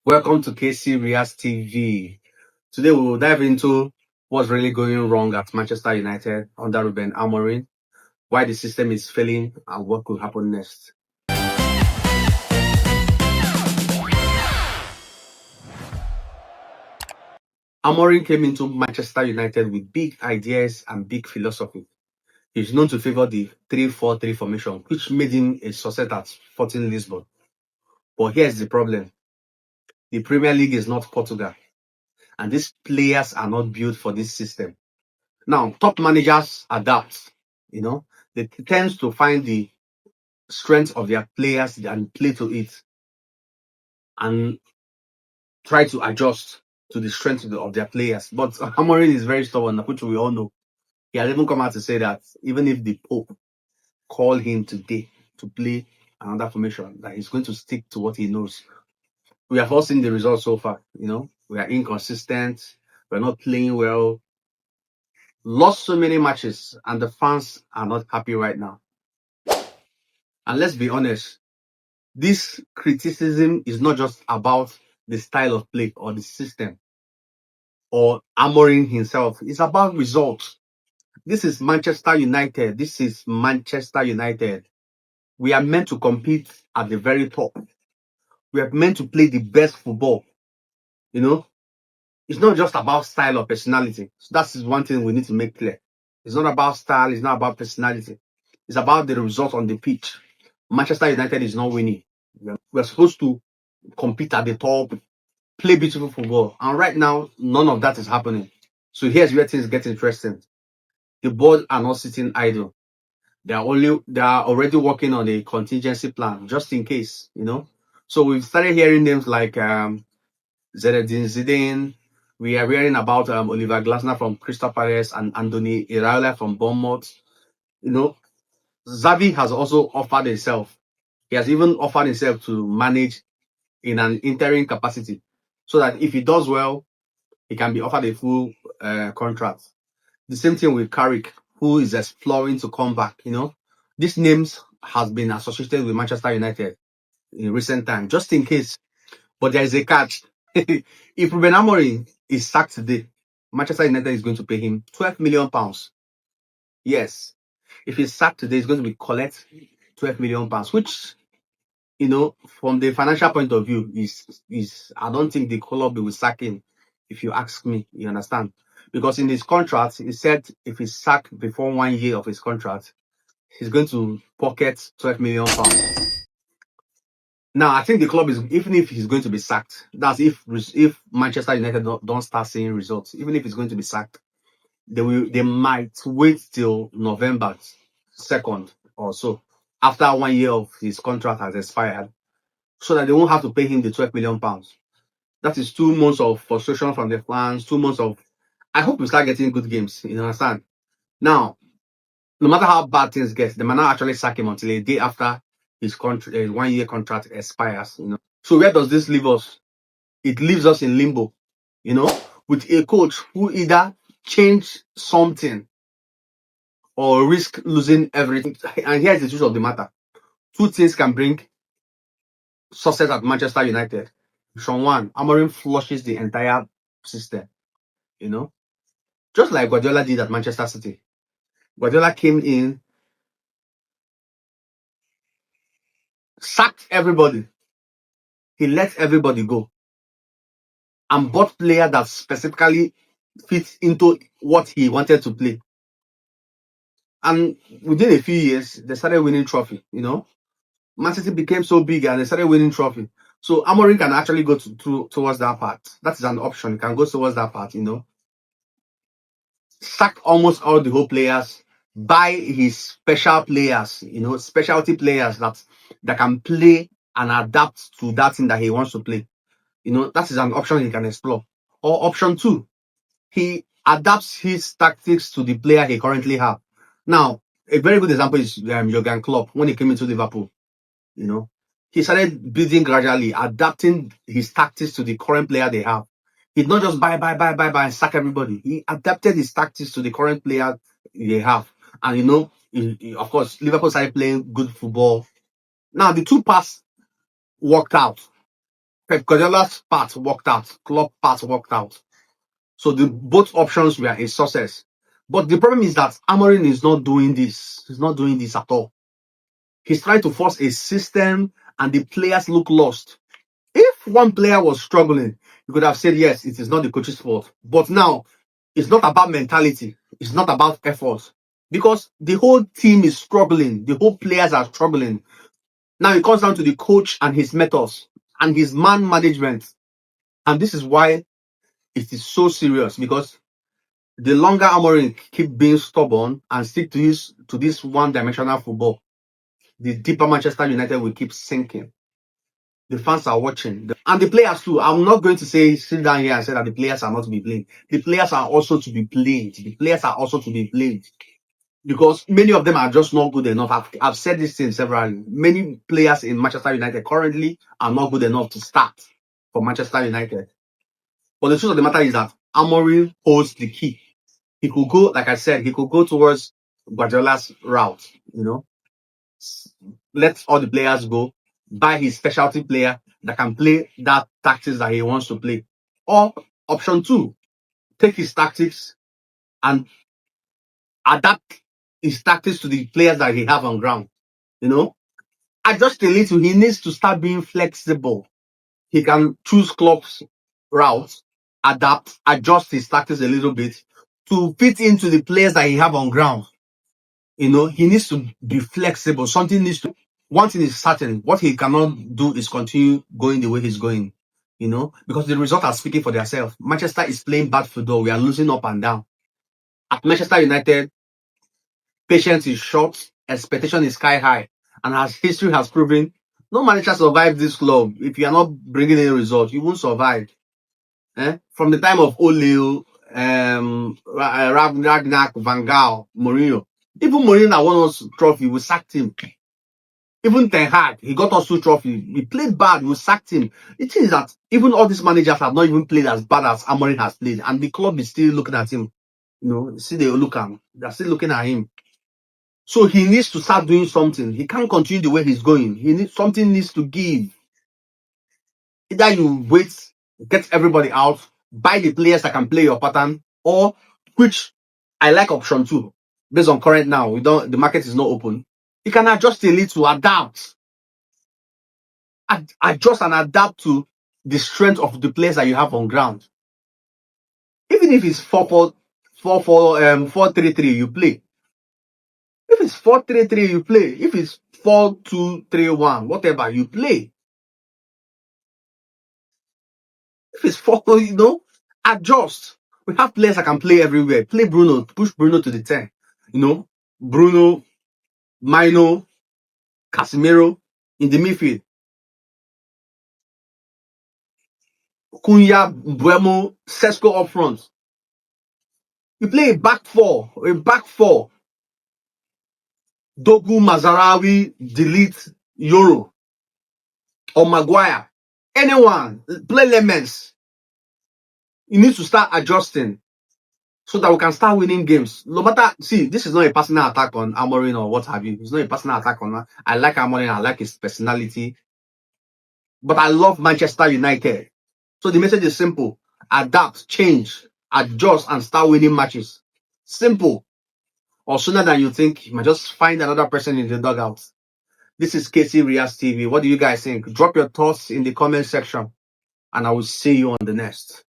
Welcome to KC Rias TV. Today we will dive into what's really going wrong at Manchester United under Ruben Amorim, why the system is failing, and what could happen next. Amorim came into Manchester United with big ideas and big philosophy. He's known to favor the 3-4-3 formation, which made him a success at Sporting Lisbon. But here's the problem. The Premier League is not Portugal, and these players are not built for this system. Now, top managers adapt, they tend to find the strength of their players and play to it and try to adjust to the strength of their players. But Amorim is very stubborn, which we all know. He has even come out to say that even if the Pope called him today to play another formation, that he's going to stick to what he knows. We have all seen the results so far. We are inconsistent. We're not playing well. Lost so many matches, and the fans are not happy right now. And let's be honest, this criticism is not just about the style of play or the system or Amorim himself. It's about results. This is Manchester United. This is Manchester United. We are meant to compete at the very top. We are meant to play the best football. It's not just about style or personality. So that is one thing we need to make clear. It's not about style. It's not about personality. It's about the result on the pitch. Manchester United is not winning. We're supposed to compete at the top, play beautiful football. And right now, none of that is happening. So here's where things get interesting. The board are not sitting idle. They are already working on a contingency plan just in case, So we've started hearing names like Zidane. We are hearing about Oliver Glasner from Crystal Palace and Andoni Iraola from Bournemouth. Xavi has also offered himself. He has even offered himself to manage in an interim capacity, so that if he does well, he can be offered a full contract. The same thing with Carrick, who is exploring to come back. These names has been associated with Manchester United in recent times, just in case. But there is a catch. If Ruben Amorim is sacked today, Manchester United is going to pay him £12 million. Yes. If he's sacked today, he's going to be collect £12 million, which, from the financial point of view, is I don't think the club will sack him, if you ask me. You understand? Because in his contract, he said if he's sacked before 1 year of his contract, he's going to pocket £12 million. Now, I think the club is, even if he's going to be sacked, that's if Manchester United don't start seeing results. Even if he's going to be sacked, they might wait till November 2nd or so, after 1 year of his contract has expired, so that they won't have to pay him the £12 million. That is 2 months of frustration from the fans, 2 months of, I hope we start getting good games, you understand? Now, no matter how bad things get, they might not actually sack him until a day after his 1 year contract expires, So where does this leave us? It leaves us in limbo, with a coach who either change something or risk losing everything. And here's the truth of the matter. 2 things can bring success at Manchester United. From one, Amorim flushes the entire system, just like Guardiola did at Manchester City. Guardiola came in, sacked everybody. He let everybody go and bought players that specifically fit into what he wanted to play. And within a few years, they started winning trophy, Man City became so big and they started winning trophy. So Amorim can actually go towards that part. That is an option. He can go towards that part, Sack almost all the whole players, buy his special players, specialty players that can play and adapt to that thing that he wants to play. That is an option he can explore. Or option 2, he adapts his tactics to the player he currently have. Now, a very good example is Jurgen Klopp when he came into Liverpool. He started building gradually, adapting his tactics to the current player they have. He did not just buy and sack everybody. He adapted his tactics to the current player they have. And of course, Liverpool started playing good football. Now, the 2 paths worked out. Pep Guardiola's part worked out. Klopp part worked out. So the both options were a success. But the problem is that Amorim is not doing this. He's not doing this at all. He's trying to force a system and the players look lost. If one player was struggling, you could have said, yes, it is not the coach's fault. But now, it's not about mentality. It's not about effort. Because the whole team is struggling. The whole players are struggling. Now it comes down to the coach and his methods and his man management. And this is why it is so serious, because the longer Amorim keep being stubborn and stick to this one-dimensional football, the deeper Manchester United will keep sinking. The fans are watching. And the players too. I'm not going to sit down here and say that the players are not to be blamed. The players are also to be blamed. The players are also to be blamed. Because many of them are just not good enough. I've said this thing several. Many players in Manchester United currently are not good enough to start for Manchester United. But the truth of the matter is that Amorim holds the key. He could go, like I said, he could go towards Guardiola's route, let all the players go, buy his specialty player that can play that tactics that he wants to play. Or option two, take his tactics and adapt his tactics to the players that he have on ground. Adjust a little. He needs to start being flexible. He can choose Klopp's route, adapt, adjust his tactics a little bit to fit into the players that he have on ground. He needs to be flexible. One thing is certain. What he cannot do is continue going the way he's going, because the results are speaking for themselves. Manchester is playing bad football. We are losing up and down. At Manchester United, patience is short, expectation is sky high. And as history has proven, no manager survived this club. If you are not bringing in results, you won't survive. From the time of Ole, Ragnar, Van Gaal, Mourinho. Even Mourinho that won us trophy, we sacked him. Even Ten Hag, he got us 2 trophies. He played bad, we sacked him. The thing is that even all these managers have not even played as bad as Amorim has played. And the club is still looking at him. See, they're still looking at him. So he needs to start doing something. He can't continue the way he's going. Something needs to give. Either you wait, get everybody out, buy the players that can play your pattern, or which I like option 2. Based on current now, the market is not open. You can adjust a little, adapt. Adjust and adapt to the strength of the players that you have on ground. Even if it's 4-3-3, you play. If it's 4-3-3, you play. If it's 4-2-3-1, whatever, you play. If it's 4, adjust. We have players that can play everywhere. Play Bruno, push Bruno to the 10. Bruno, Mino, Casemiro in the midfield. Cunha, Buemo, Sesko up front. You play a back four. Dogu, Mazarawi, Delete, Euro, or Maguire. Anyone, play Lemens. You need to start adjusting so that we can start winning games. No matter, see, this is not a personal attack on Amorim or what have you. It's not a personal attack on that. I like Amorim. I like his personality. But I love Manchester United. So the message is simple. Adapt, change, adjust, and start winning matches. Simple. Or sooner than you think, you might just find another person in the dugout. This is KC Rias TV. What do you guys think? Drop your thoughts in the comment section, and I will see you on the next.